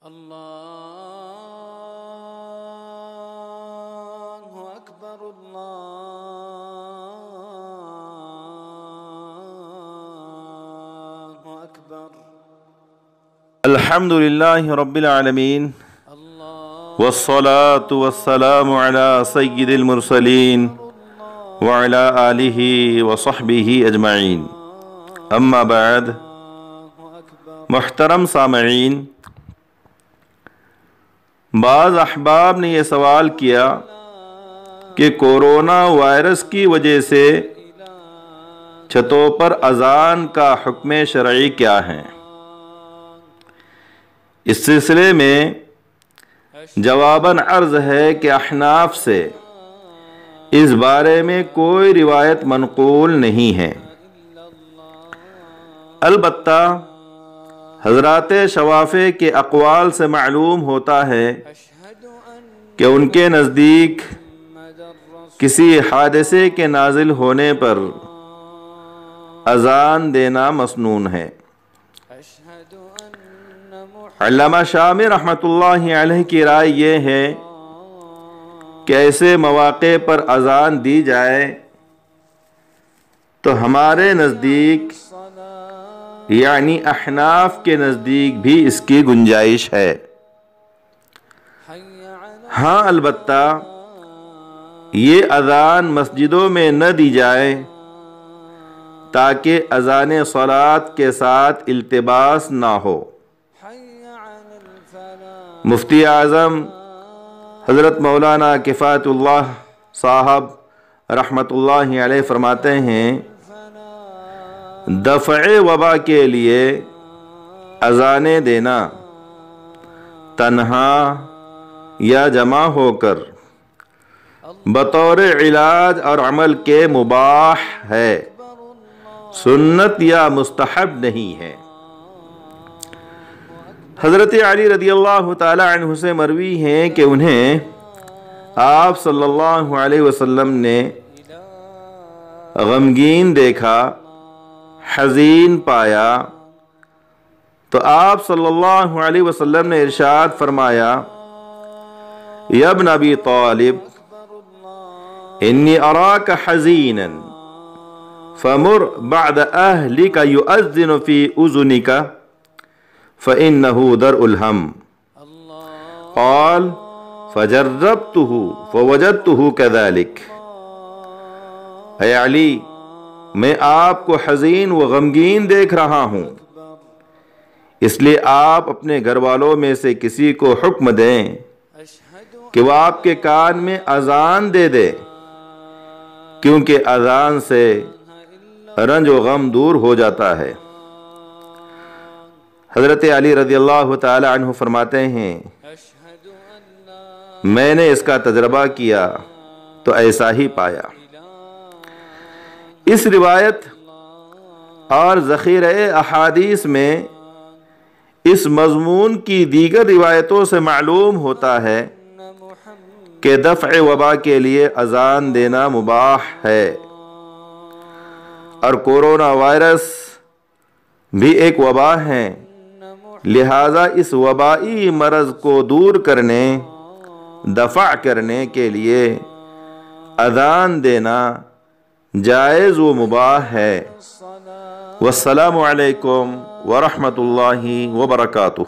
اللہ اکبر اللہ اکبر الحمد للہ رب العالمین والصلاة والسلام على سید المرسلین وعلى آلہ وصحبہ اجمعین اما بعد۔ محترم سامعین، بعض احباب نے یہ سوال کیا کہ کورونا وائرس کی وجہ سے چھتوں پر اذان کا حکم شرعی کیا ہے؟ اس سلسلے میں جواباً عرض ہے کہ احناف سے اس بارے میں کوئی روایت منقول نہیں ہے، البتہ حضرات شوافع کے اقوال سے معلوم ہوتا ہے کہ ان کے نزدیک کسی حادثے کے نازل ہونے پر اذان دینا مسنون ہے۔ علامہ شامی رحمۃ اللہ علیہ کی رائے یہ ہے کہ ایسے مواقع پر اذان دی جائے تو ہمارے نزدیک یعنی احناف کے نزدیک بھی اس کی گنجائش ہے۔ ہاں، البتہ یہ اذان مسجدوں میں نہ دی جائے تاکہ اذان صلاۃ کے ساتھ التباس نہ ہو۔ مفتی اعظم حضرت مولانا کفایت اللہ صاحب رحمۃ اللہ علیہ فرماتے ہیں، دفع وبا کے لیے اذانیں دینا تنہا یا جمع ہو کر بطور علاج اور عمل کے مباح ہے، سنت یا مستحب نہیں ہے۔ حضرت علی رضی اللہ تعالی عنہ سے مروی ہے کہ انہیں آپ صلی اللہ علیہ وسلم نے غمگین دیکھا، حزین پایا، تو آپ صلی اللہ علیہ وسلم نے ارشاد فرمایا، یا ابن ابی طالب انی اراک حزینا فمر بعد اہلک یؤذن فی اذنک فإنه درء الهم۔ قال فجربته فوجدته كذلك۔ اے علی، میں آپ کو حزین و غمگین دیکھ رہا ہوں، اس لیے آپ اپنے گھر والوں میں سے کسی کو حکم دیں کہ وہ آپ کے کان میں اذان دے دے، کیونکہ اذان سے رنج و غم دور ہو جاتا ہے۔ حضرت علی رضی اللہ تعالی عنہ فرماتے ہیں، میں نے اس کا تجربہ کیا تو ایسا ہی پایا۔ اس روایت اور ذخیرہ احادیث میں اس مضمون کی دیگر روایتوں سے معلوم ہوتا ہے کہ دفع وبا کے لیے اذان دینا مباح ہے، اور کورونا وائرس بھی ایک وبا ہے، لہذا اس وبائی مرض کو دور کرنے، دفع کرنے کے لیے اذان دینا جائز و مباح ہے۔ والسلام علیکم ورحمۃ اللہ وبرکاتہ۔